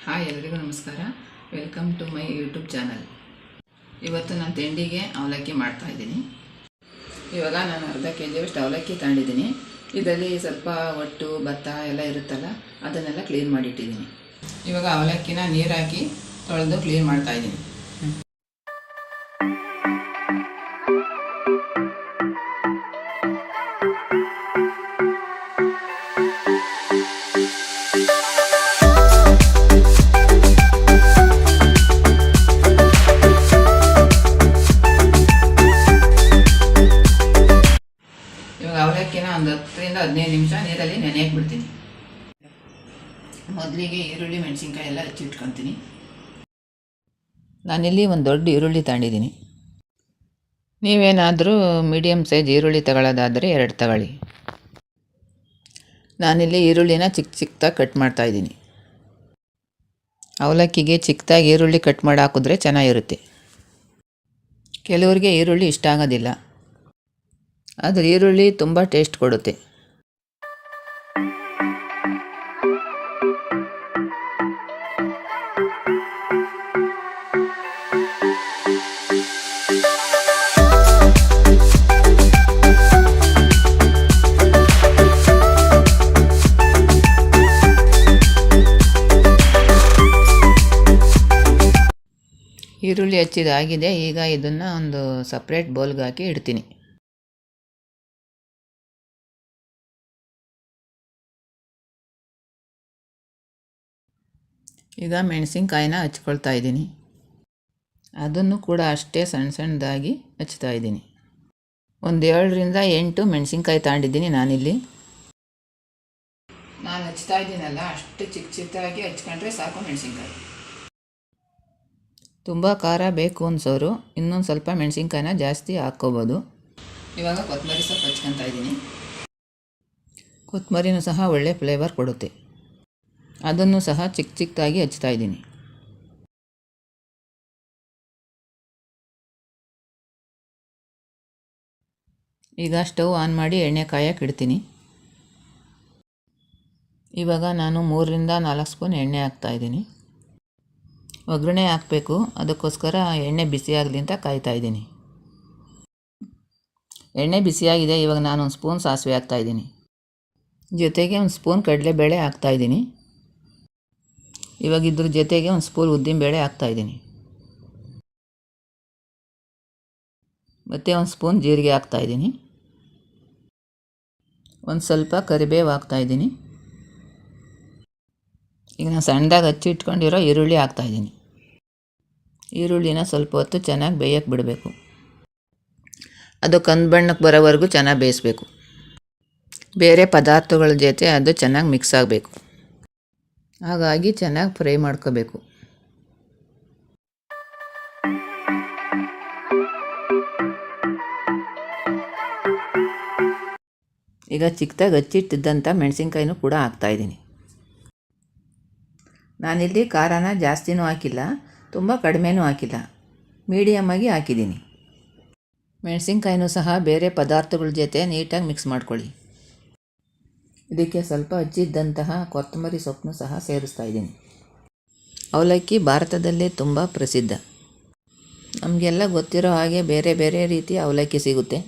Hi ಎಲ್ಲರಿಗೂ ನಮಸ್ಕಾರ. Welcome to my YouTube channel. ಇವತ್ತು ನಾನು ತಿಂಡಿಗೆ ಅವಲಕ್ಕಿ ಮಾಡ್ತಾಯಿದ್ದೀನಿ. ಇವಾಗ ನಾನು ಅರ್ಧ kg ಅವಲಕ್ಕಿ ತಗೊಂಡಿದ್ದೀನಿ. ಇದರಲ್ಲಿ ಸ್ವಲ್ಪ ಒಟ್ಟು ಭತ್ತ ಎಲ್ಲ ಇರುತ್ತಲ್ಲ, ಅದನ್ನೆಲ್ಲ ಕ್ಲೀನ್ ಮಾಡಿಟ್ಟಿದ್ದೀನಿ. ಇವಾಗ ಅವಲಕ್ಕಿನ ನೀರು ಹಾಕಿ ತೊಳೆದು ಕ್ಲೀನ್ ಮಾಡ್ತಾಯಿದ್ದೀನಿ. ಅವಲಕ್ಕಿನ ಒಂದು 10ರಿಂದ 15 ನಿಮಿಷ ನೀರಲ್ಲಿ ನೆನೆಯಕ್ಕೆ ಬಿಡ್ತೀನಿ. ಮೊದಲಿಗೆ ಈರುಳ್ಳಿ ಮೆಣಸಿನ್ಕಾಯಿ ಎಲ್ಲ ಹಚ್ಚಿಟ್ಕೊತೀನಿ. ನಾನಿಲ್ಲಿ ಒಂದು ದೊಡ್ಡ ಈರುಳ್ಳಿ ತಗೊಂಡಿದ್ದೀನಿ. ನೀವೇನಾದರೂ ಮೀಡಿಯಮ್ ಸೈಜ್ ಈರುಳ್ಳಿ ತಗೊಳ್ಳೋದಾದರೆ 2 ತಗೊಳ್ಳಿ. ನಾನಿಲ್ಲಿ ಈರುಳ್ಳಿನ ಚಿಕ್ಕದಾಗಿ ಕಟ್ ಮಾಡ್ತಾಯಿದ್ದೀನಿ. ಅವಲಕ್ಕಿಗೆ ಚಿಕ್ಕದಾಗಿ ಈರುಳ್ಳಿ ಕಟ್ ಮಾಡಿ ಹಾಕಿದ್ರೆ ಚೆನ್ನಾಗಿರುತ್ತೆ. ಕೆಲವರಿಗೆ ಈರುಳ್ಳಿ ಇಷ್ಟ ಆಗೋದಿಲ್ಲ, ಆದರೆ ಈರುಳ್ಳಿ ತುಂಬ ಟೇಸ್ಟ್ ಕೊಡುತ್ತೆ. ಈರುಳ್ಳಿ ಹಚ್ಚಿದಾಗಿದೆ. ಈಗ ಇದನ್ನು ಒಂದು ಸಪ್ರೇಟ್ ಬೌಲ್ಗೆ ಹಾಕಿ ಇಡ್ತೀನಿ. ಈಗ ಮೆಣಸಿನ್ಕಾಯಿನ ಹಚ್ಕೊಳ್ತಾ ಇದ್ದೀನಿ. ಅದನ್ನು ಕೂಡ ಅಷ್ಟೇ ಸಣ್ಣದಾಗಿ ಹಚ್ತಾ ಇದ್ದೀನಿ. ಒಂದು 7ರಿಂದ 8 ಮೆಣಸಿನ್ಕಾಯಿ ತಗೊಂಡಿದ್ದೀನಿ ನಾನಿಲ್ಲಿ. ನಾನು ಹಚ್ತಾ ಇದ್ದೀನಲ್ಲ, ಅಷ್ಟು ಚಿಕ್ಕದಾಗಿ ಹಚ್ಕೊಂಡ್ರೆ ಸಾಕು ಮೆಣಸಿನ್ಕಾಯಿ. ತುಂಬ ಖಾರ ಬೇಕು ಅನ್ಸೋರು ಇನ್ನೊಂದು ಸ್ವಲ್ಪ ಮೆಣಸಿನ್ಕಾಯಿನ ಜಾಸ್ತಿ ಹಾಕ್ಕೋಬೋದು. ಇವಾಗ ಕೊತ್ತಂಬರಿ ಸೊಪ್ಪು ಹಚ್ಕೊತಾ ಇದ್ದೀನಿ. ಕೊತ್ತಂಬರಿನೂ ಸಹ ಒಳ್ಳೆ ಫ್ಲೇವರ್ ಕೊಡುತ್ತೆ. ಅದನ್ನು ಸಹ ಚಿಕ್ಕದಾಗಿ ಹಚ್ತಾ ಇದ್ದೀನಿ. ಈಗ ಸ್ಟವ್ ಆನ್ ಮಾಡಿ ಎಣ್ಣೆ ಕಾಯಕ್ಕೆ ಇಡ್ತೀನಿ. ಇವಾಗ ನಾನು 3ರಿಂದ 4 ಸ್ಪೂನ್ ಎಣ್ಣೆ ಹಾಕ್ತಾಯಿದ್ದೀನಿ. ಒಗ್ಗರಣೆ ಹಾಕಬೇಕು, ಅದಕ್ಕೋಸ್ಕರ ಎಣ್ಣೆ ಬಿಸಿಯಾಗಲಿ ಅಂತ ಕಾಯ್ತಾಯಿದ್ದೀನಿ. ಎಣ್ಣೆ ಬಿಸಿಯಾಗಿದೆ. ಇವಾಗ ನಾನು 1 ಸ್ಪೂನ್ ಸಾಸಿವೆ ಹಾಕ್ತಾಯಿದ್ದೀನಿ. ಜೊತೆಗೆ 1 ಸ್ಪೂನ್ ಕಡಲೆಬೇಳೆ ಹಾಕ್ತಾಯಿದ್ದೀನಿ. ಇವಾಗ ಇದ್ರ ಜೊತೆಗೆ 1 ಸ್ಪೂನ್ ಉದ್ದಿನಬೇಳೆ ಹಾಕ್ತಾಯಿದ್ದೀನಿ. ಮತ್ತು 1 ಸ್ಪೂನ್ ಜೀರಿಗೆ ಹಾಕ್ತಾಯಿದ್ದೀನಿ. ಒಂದು ಸ್ವಲ್ಪ ಕರಿಬೇವು ಹಾಕ್ತಾಯಿದ್ದೀನಿ. ಈಗ ನಾನು ಸಣ್ಣದಾಗಿ ಹಚ್ಚಿಟ್ಕೊಂಡಿರೋ ಈರುಳ್ಳಿ ಹಾಕ್ತಾಯಿದ್ದೀನಿ. ಈರುಳ್ಳಿನ ಸ್ವಲ್ಪ ಹೊತ್ತು ಚೆನ್ನಾಗಿ ಬೇಯಕ್ಕೆ ಬಿಡಬೇಕು. ಅದು ಕಂದು ಬಣ್ಣಕ್ಕೆ ಬರೋವರೆಗೂ ಚೆನ್ನಾಗಿ ಬೇಯಿಸಬೇಕು. ಬೇರೆ ಪದಾರ್ಥಗಳ ಜೊತೆ ಅದು ಚೆನ್ನಾಗಿ ಮಿಕ್ಸ್ ಆಗಬೇಕು. ಹಾಗಾಗಿ ಚೆನ್ನಾಗಿ ಫ್ರೈ ಮಾಡ್ಕೋಬೇಕು. ಈಗ ಚಿಕ್ಕದಾಗಿ ಹಚ್ಚಿಟ್ಟಿದ್ದಂಥ ಮೆಣಸಿನ್ಕಾಯಿನೂ ಕೂಡ ಹಾಕ್ತಾಯಿದ್ದೀನಿ. ನಾನಿಲ್ಲಿ ಖಾರನ ಜಾಸ್ತಿನೂ ಹಾಕಿಲ್ಲ, ತುಂಬ ಕಡಿಮೆನೂ ಹಾಕಿಲ್ಲ, ಮೀಡಿಯಮ್ಮಾಗಿ ಹಾಕಿದ್ದೀನಿ. ಮೆಣಸಿನ್ಕಾಯಿನೂ ಸಹ ಬೇರೆ ಪದಾರ್ಥಗಳ ಜೊತೆ ನೀಟಾಗಿ ಮಿಕ್ಸ್ ಮಾಡ್ಕೊಳ್ಳಿ. ಇದಕ್ಕೆ ಸ್ವಲ್ಪ ಹಚ್ಚಿದ್ದಂತಹ ಕೊತ್ತಂಬರಿ ಸೊಪ್ಪನ್ನು ಸಹ ಸೇರಿಸ್ತಾ ಇದ್ದೀನಿ. ಅವಲಕ್ಕಿ ಭಾರತದಲ್ಲೇ ತುಂಬ ಪ್ರಸಿದ್ಧ. ನಮಗೆಲ್ಲ ಗೊತ್ತಿರೋ ಹಾಗೆ ಬೇರೆ ಬೇರೆ ರೀತಿಯ ಅವಲಕ್ಕಿ ಸಿಗುತ್ತೆ.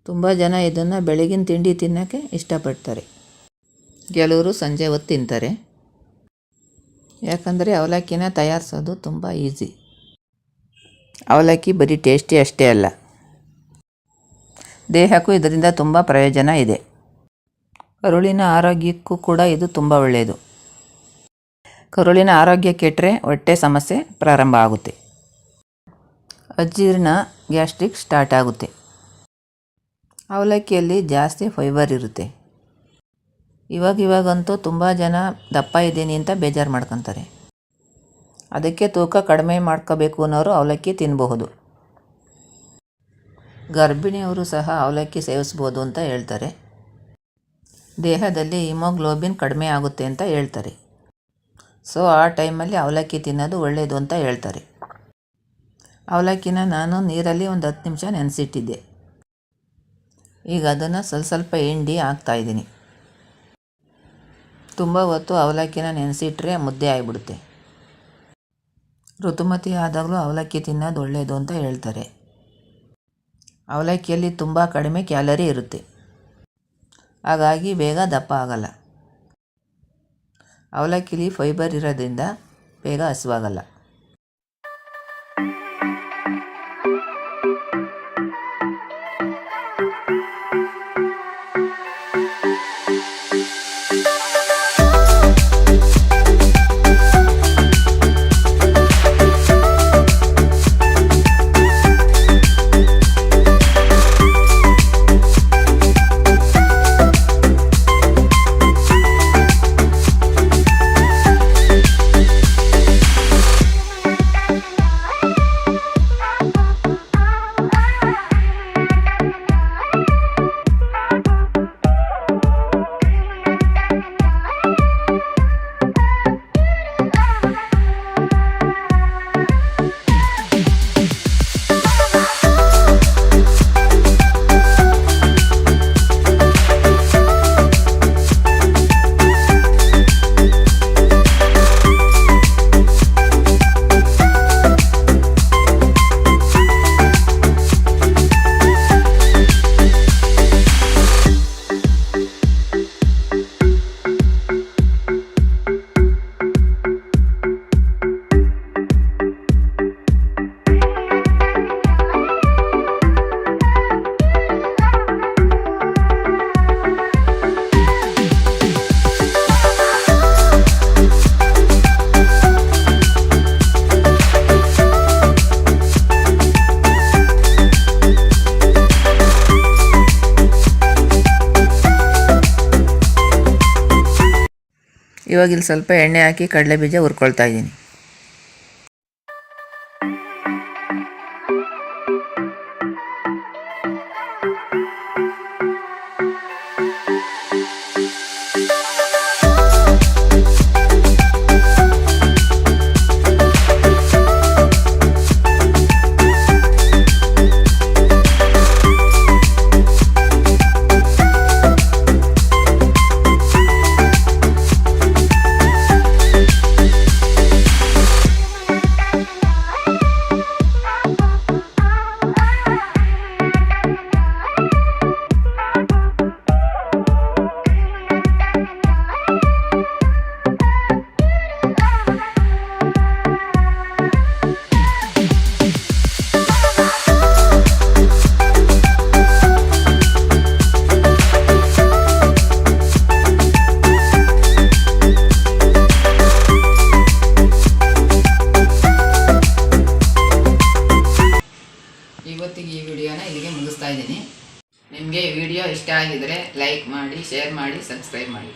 ತುಂಬ ಜನ ಇದನ್ನು ಬೆಳಗಿನ ತಿಂಡಿ ತಿನ್ನೋಕ್ಕೆ ಇಷ್ಟಪಡ್ತಾರೆ. ಕೆಲವರು ಸಂಜೆ ಹೊತ್ತು ತಿಂತಾರೆ. ಯಾಕಂದರೆ ಅವಲಕ್ಕಿನ ತಯಾರಿಸೋದು ತುಂಬ ಈಸಿ. ಅವಲಕ್ಕಿ ಬರೀ ಟೇಸ್ಟಿ ಅಷ್ಟೇ ಅಲ್ಲ, ದೇಹಕ್ಕೂ ಇದರಿಂದ ತುಂಬ ಪ್ರಯೋಜನ ಇದೆ. ಕರುಳಿನ ಆರೋಗ್ಯಕ್ಕೂ ಕೂಡ ಇದು ತುಂಬ ಒಳ್ಳೆಯದು. ಕರುಳಿನ ಆರೋಗ್ಯ ಕೆಟ್ಟರೆ ಹೊಟ್ಟೆ ಸಮಸ್ಯೆ ಪ್ರಾರಂಭ ಆಗುತ್ತೆ. ಅಜೀರ್ಣ, ಗ್ಯಾಸ್ಟ್ರಿಕ್ ಸ್ಟಾರ್ಟ್ ಆಗುತ್ತೆ. ಅವಲಕ್ಕಿಯಲ್ಲಿ ಜಾಸ್ತಿ ಫೈಬರ್ ಇರುತ್ತೆ. ಇವಾಗಂತೂ ತುಂಬ ಜನ ದಪ್ಪ ಇದ್ದೀನಿ ಅಂತ ಬೇಜಾರು ಮಾಡ್ಕೊತಾರೆ. ಅದಕ್ಕೆ ತೂಕ ಕಡಿಮೆ ಮಾಡ್ಕೋಬೇಕು ಅನ್ನೋರು ಅವಲಕ್ಕಿ ತಿನ್ನಬಹುದು. ಗರ್ಭಿಣಿಯವರು ಸಹ ಅವಲಕ್ಕಿ ಸೇವಿಸ್ಬೋದು ಅಂತ ಹೇಳ್ತಾರೆ. ದೇಹದಲ್ಲಿ ಹಿಮೋಗ್ಲೋಬಿನ್ ಕಡಿಮೆ ಆಗುತ್ತೆ ಅಂತ ಹೇಳ್ತಾರೆ. ಸೊ ಆ ಟೈಮಲ್ಲಿ ಅವಲಕ್ಕಿ ತಿನ್ನೋದು ಒಳ್ಳೆಯದು ಅಂತ ಹೇಳ್ತಾರೆ. ಅವಲಕ್ಕಿನ ನಾನು ನೀರಲ್ಲಿ ಒಂದು 10 ನಿಮಿಷ ನೆನೆಸಿಟ್ಟಿದ್ದೆ. ಈಗ ಅದನ್ನು ಸ್ವಲ್ಪ ಹಿಂಡಿ ಹಾಕ್ತಾಯಿದ್ದೀನಿ. ತುಂಬ ಹೊತ್ತು ಅವಲಕ್ಕಿನ ನೆನೆಸಿಟ್ರೆ ಮುದ್ದೆ ಆಗಿಬಿಡುತ್ತೆ. ಋತುಮತಿ ಆದಾಗಲೂ ಅವಲಕ್ಕಿ ತಿನ್ನೋದು ಒಳ್ಳೆಯದು ಅಂತ ಹೇಳ್ತಾರೆ. ಅವಲಕ್ಕಿಯಲ್ಲಿ ತುಂಬ ಕಡಿಮೆ ಕ್ಯಾಲರಿ ಇರುತ್ತೆ, ಹಾಗಾಗಿ ಬೇಗ ದಪ್ಪ ಆಗಲ್ಲ. ಅವಲಕ್ಕಿಲಿ ಫೈಬರ್ ಇರೋದ್ರಿಂದ ಬೇಗ ಹಸಿವಾಗಲ್ಲ. ಇವಾಗ ಇಲ್ಲಿ ಸ್ವಲ್ಪ ಎಣ್ಣೆ ಹಾಕಿ ಕಡಲೆ ಬೀಜ ಹುರ್ಕೊಳ್ತಾ ಇದ್ದೀನಿ. ಇವತ್ತಿಗೆ ಈ ವಿಡಿಯೋನ ಇಲ್ಲಿಗೆ ಮುಗಿಸ್ತಾ ಇದ್ದೀನಿ. ನಿಮಗೆ ಈ ವಿಡಿಯೋ ಇಷ್ಟ ಆಗಿದರೆ ಲೈಕ್ ಮಾಡಿ, ಶೇರ್ ಮಾಡಿ, ಸಬ್ಸ್ಕ್ರೈಬ್ ಮಾಡಿ.